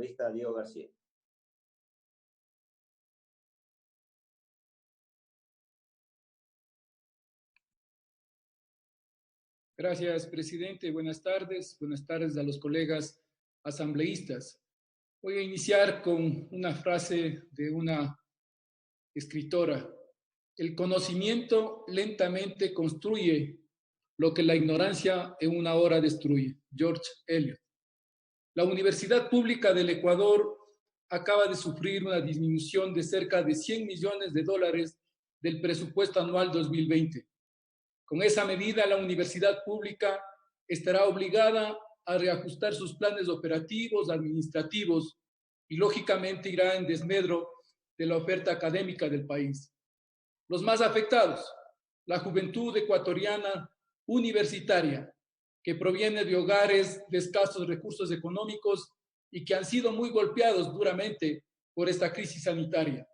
asambleísta Diego García. Gracias, presidente. Buenas tardes. Buenas tardes a los colegas asambleístas. Voy a iniciar con una frase de una escritora. El conocimiento lentamente construye lo que la ignorancia en una hora destruye. George Eliot. La Universidad Pública del Ecuador acaba de sufrir una disminución de cerca de $100 millones del presupuesto anual 2020. Con esa medida, la universidad pública estará obligada a reajustar sus planes operativos, administrativos y, lógicamente, irá en desmedro de la oferta académica del país. Los más afectados, la juventud ecuatoriana universitaria, que proviene de hogares de escasos recursos económicos y que han sido muy golpeados duramente por esta crisis sanitaria,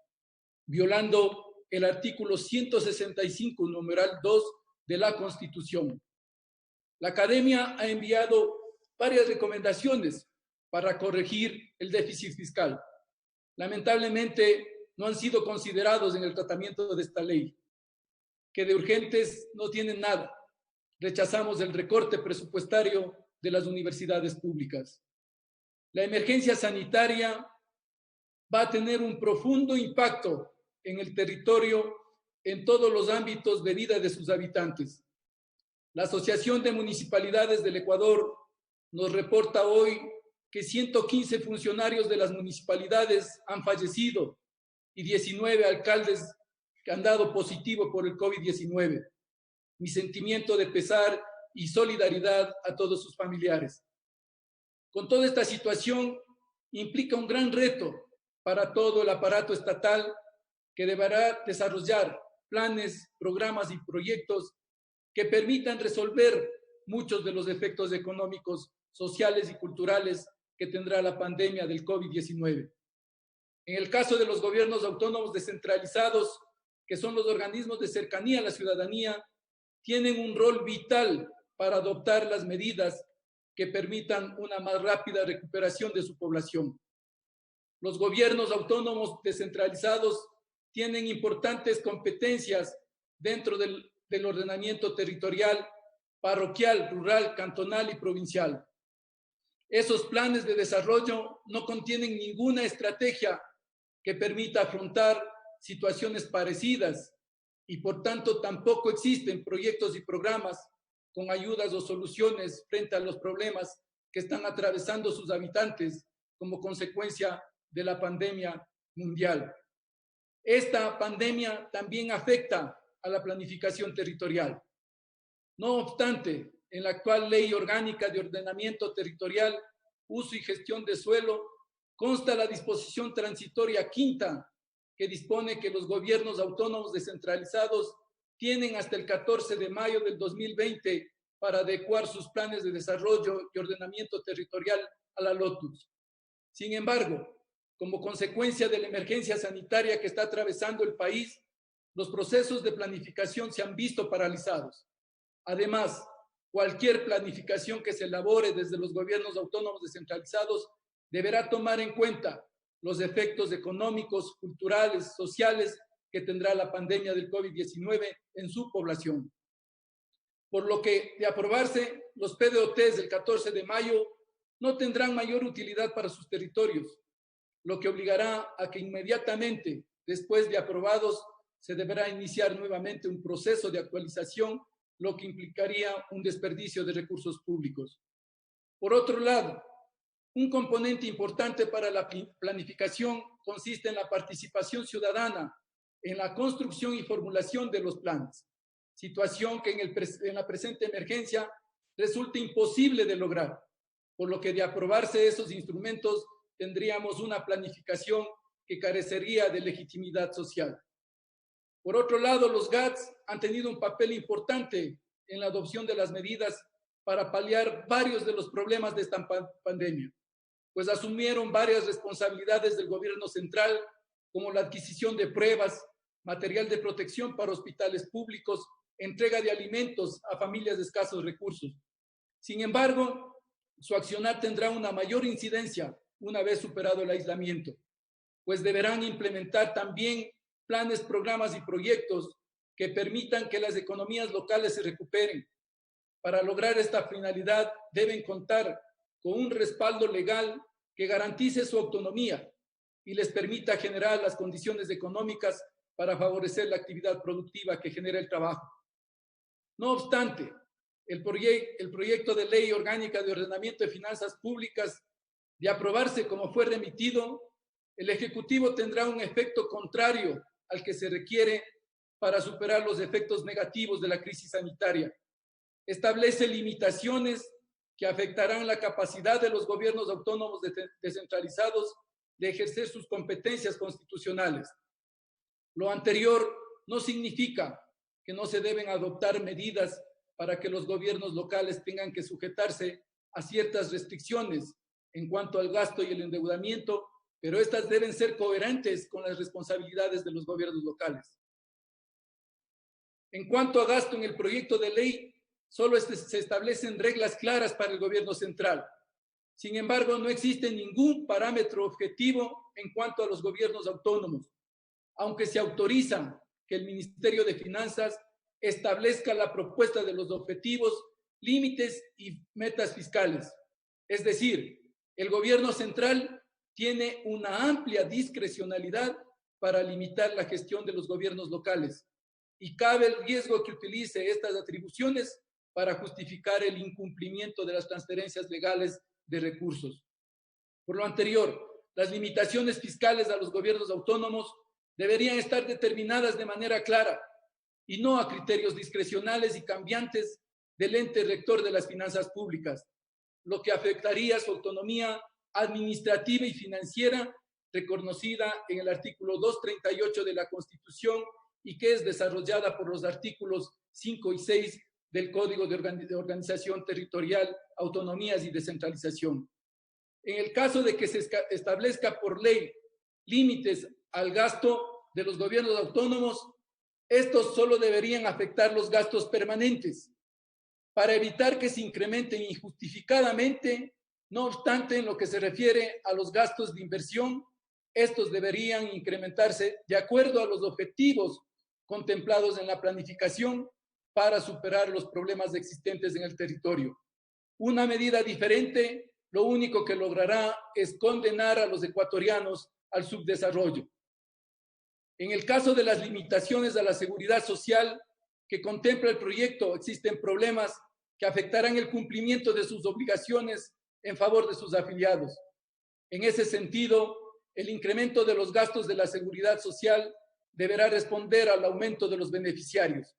violando el artículo 165, numeral 2 de la Constitución. La Academia ha enviado varias recomendaciones para corregir el déficit fiscal. Lamentablemente, no han sido considerados en el tratamiento de esta ley, que de urgentes no tienen nada. Rechazamos el recorte presupuestario de las universidades públicas. La emergencia sanitaria va a tener un profundo impacto en el territorio en todos los ámbitos de vida de sus habitantes. La Asociación de Municipalidades del Ecuador nos reporta hoy que 115 funcionarios de las municipalidades han fallecido y 19 alcaldes que han dado positivo por el COVID-19. Mi sentimiento de pesar y solidaridad a todos sus familiares. Con toda esta situación implica un gran reto para todo el aparato estatal que deberá desarrollar planes, programas y proyectos que permitan resolver muchos de los efectos económicos, sociales y culturales que tendrá la pandemia del COVID-19. En el caso de los gobiernos autónomos descentralizados, que son los organismos de cercanía a la ciudadanía, tienen un rol vital para adoptar las medidas que permitan una más rápida recuperación de su población. Los gobiernos autónomos descentralizados tienen importantes competencias dentro del ordenamiento territorial, parroquial, rural, cantonal y provincial. Esos planes de desarrollo no contienen ninguna estrategia que permita afrontar situaciones parecidas y, por tanto, tampoco existen proyectos y programas con ayudas o soluciones frente a los problemas que están atravesando sus habitantes como consecuencia de la pandemia mundial. Esta pandemia también afecta a la planificación territorial. No obstante, en la actual Ley Orgánica de Ordenamiento Territorial, Uso y Gestión de Suelo, consta la disposición transitoria quinta, que dispone que los gobiernos autónomos descentralizados tienen hasta el 14 de mayo del 2020 para adecuar sus planes de desarrollo y ordenamiento territorial a la LOTUS. Sin embargo, como consecuencia de la emergencia sanitaria que está atravesando el país, los procesos de planificación se han visto paralizados. Además, cualquier planificación que se elabore desde los gobiernos autónomos descentralizados deberá tomar en cuenta los efectos económicos, culturales, sociales que tendrá la pandemia del COVID-19 en su población. Por lo que, de aprobarse, los PDOTs del 14 de mayo no tendrán mayor utilidad para sus territorios, lo que obligará a que inmediatamente, después de aprobados, se deberá iniciar nuevamente un proceso de actualización, lo que implicaría un desperdicio de recursos públicos. Por otro lado, un componente importante para la planificación consiste en la participación ciudadana en la construcción y formulación de los planes, situación que en la presente emergencia resulta imposible de lograr, por lo que de aprobarse esos instrumentos tendríamos una planificación que carecería de legitimidad social. Por otro lado, los GATS han tenido un papel importante en la adopción de las medidas para paliar varios de los problemas de esta pandemia, pues asumieron varias responsabilidades del gobierno central, como la adquisición de pruebas, material de protección para hospitales públicos, entrega de alimentos a familias de escasos recursos. Sin embargo, su accionar tendrá una mayor incidencia una vez superado el aislamiento, pues deberán implementar también planes, programas y proyectos que permitan que las economías locales se recuperen. Para lograr esta finalidad deben contar con un respaldo legal que garantice su autonomía y les permita generar las condiciones económicas para favorecer la actividad productiva que genera el trabajo. No obstante, el proyecto de ley orgánica de ordenamiento de finanzas públicas, de aprobarse como fue remitido, el Ejecutivo tendrá un efecto contrario al que se requiere para superar los efectos negativos de la crisis sanitaria. Establece limitaciones que afectarán la capacidad de los gobiernos autónomos descentralizados de ejercer sus competencias constitucionales. Lo anterior no significa que no se deben adoptar medidas para que los gobiernos locales tengan que sujetarse a ciertas restricciones en cuanto al gasto y el endeudamiento, pero estas deben ser coherentes con las responsabilidades de los gobiernos locales. En cuanto a gasto, en el proyecto de ley solo se establecen reglas claras para el gobierno central. Sin embargo, no existe ningún parámetro objetivo en cuanto a los gobiernos autónomos, aunque se autoriza que el Ministerio de Finanzas establezca la propuesta de los objetivos, límites y metas fiscales. Es decir, el gobierno central tiene una amplia discrecionalidad para limitar la gestión de los gobiernos locales y cabe el riesgo que utilice estas atribuciones para justificar el incumplimiento de las transferencias legales de recursos. Por lo anterior, las limitaciones fiscales a los gobiernos autónomos deberían estar determinadas de manera clara y no a criterios discrecionales y cambiantes del ente rector de las finanzas públicas, lo que afectaría su autonomía administrativa y financiera reconocida en el artículo 238 de la Constitución y que es desarrollada por los artículos 5 y 6 del Código de Organización Territorial, Autonomías y Descentralización. En el caso de que se establezca por ley límites al gasto de los gobiernos autónomos, estos solo deberían afectar los gastos permanentes para evitar que se incrementen injustificadamente. No obstante, en lo que se refiere a los gastos de inversión, estos deberían incrementarse de acuerdo a los objetivos contemplados en la planificación para superar los problemas existentes en el territorio. Una medida diferente lo único que logrará es condenar a los ecuatorianos al subdesarrollo. En el caso de las limitaciones a la seguridad social que contempla el proyecto, existen problemas que afectarán el cumplimiento de sus obligaciones en favor de sus afiliados. En ese sentido, el incremento de los gastos de la seguridad social deberá responder al aumento de los beneficiarios,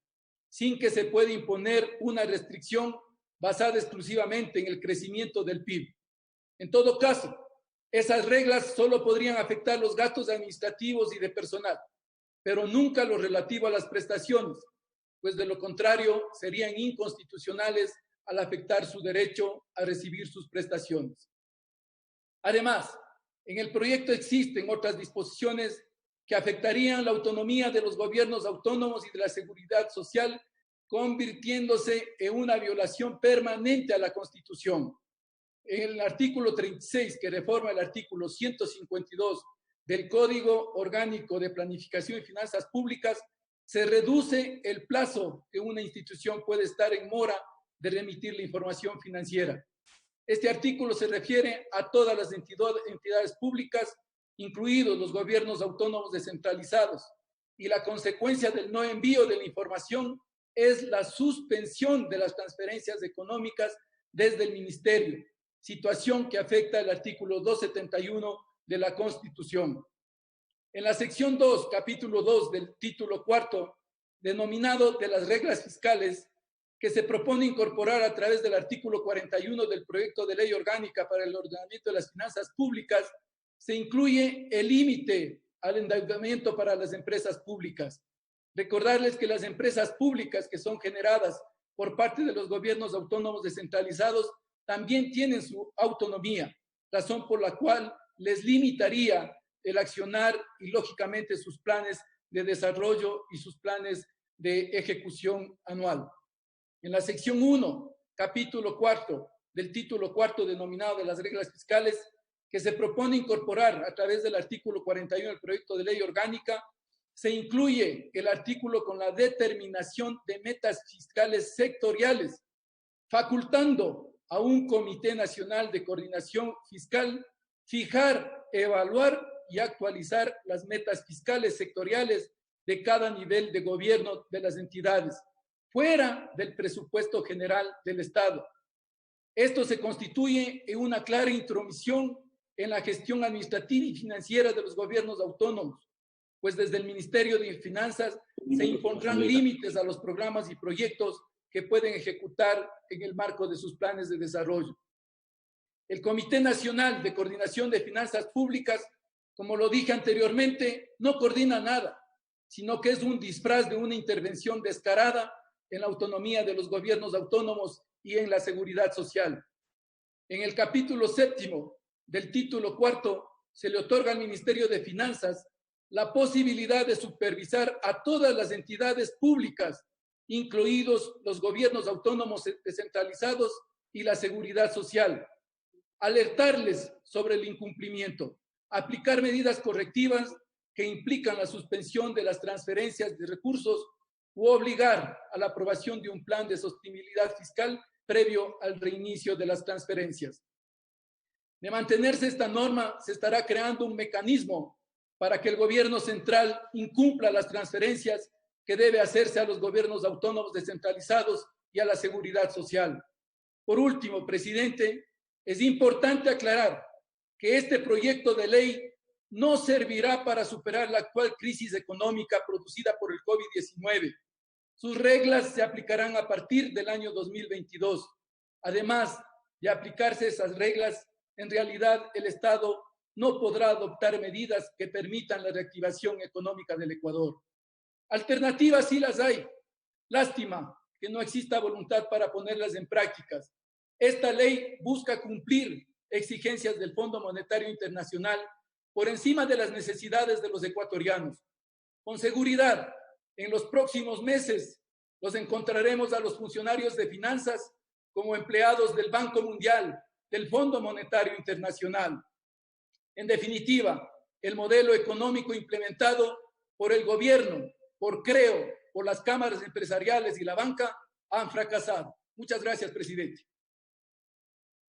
sin que se pueda imponer una restricción basada exclusivamente en el crecimiento del PIB. En todo caso, esas reglas solo podrían afectar los gastos administrativos y de personal, pero nunca lo relativo a las prestaciones, pues de lo contrario serían inconstitucionales al afectar su derecho a recibir sus prestaciones. Además, en el proyecto existen otras disposiciones que afectarían la autonomía de los gobiernos autónomos y de la seguridad social, convirtiéndose en una violación permanente a la Constitución. En el artículo 36, que reforma el artículo 152 del Código Orgánico de Planificación y Finanzas Públicas, se reduce el plazo que una institución puede estar en mora de remitir la información financiera. Este artículo se refiere a todas las entidades públicas, incluidos los gobiernos autónomos descentralizados, y la consecuencia del no envío de la información es la suspensión de las transferencias económicas desde el Ministerio, situación que afecta el artículo 271 de la Constitución. En la sección 2, capítulo 2 del título cuarto, denominado de las reglas fiscales, que se propone incorporar a través del artículo 41 del proyecto de ley orgánica para el ordenamiento de las finanzas públicas, se incluye el límite al endeudamiento para las empresas públicas. Recordarles que las empresas públicas que son generadas por parte de los gobiernos autónomos descentralizados también tienen su autonomía, razón por la cual les limitaría el accionar y, lógicamente, sus planes de desarrollo y sus planes de ejecución anual. En la sección 1, capítulo 4 del título 4 denominado de las reglas fiscales, que se propone incorporar a través del artículo 41 del proyecto de ley orgánica, se incluye el artículo con la determinación de metas fiscales sectoriales, facultando a un Comité Nacional de Coordinación Fiscal fijar, evaluar y actualizar las metas fiscales sectoriales de cada nivel de gobierno de las entidades, fuera del presupuesto general del Estado. Esto se constituye en una clara intromisión en la gestión administrativa y financiera de los gobiernos autónomos, pues desde el Ministerio de Finanzas se impondrán límites a los programas y proyectos que pueden ejecutar en el marco de sus planes de desarrollo. El Comité Nacional de Coordinación de Finanzas Públicas, como lo dije anteriormente, no coordina nada, sino que es un disfraz de una intervención descarada en la autonomía de los gobiernos autónomos y en la seguridad social. En el capítulo 7 del título 4 se le otorga al Ministerio de Finanzas la posibilidad de supervisar a todas las entidades públicas, incluidos los gobiernos autónomos descentralizados y la seguridad social, alertarles sobre el incumplimiento, aplicar medidas correctivas que implican la suspensión de las transferencias de recursos u obligar a la aprobación de un plan de sostenibilidad fiscal previo al reinicio de las transferencias. De mantenerse esta norma, se estará creando un mecanismo para que el gobierno central incumpla las transferencias que debe hacerse a los gobiernos autónomos descentralizados y a la seguridad social. Por último, presidente, es importante aclarar que este proyecto de ley no servirá para superar la actual crisis económica producida por el COVID-19. Sus reglas se aplicarán a partir del año 2022. Además de aplicarse esas reglas, en realidad el Estado no podrá adoptar medidas que permitan la reactivación económica del Ecuador. Alternativas sí las hay. Lástima que no exista voluntad para ponerlas en prácticas. Esta ley busca cumplir exigencias del Fondo Monetario Internacional por encima de las necesidades de los ecuatorianos. Con seguridad, en los próximos meses los encontraremos a los funcionarios de finanzas como empleados del Banco Mundial, del Fondo Monetario Internacional. En definitiva, el modelo económico implementado por el gobierno, por CREO, por las cámaras empresariales y la banca han fracasado. Muchas gracias, presidente.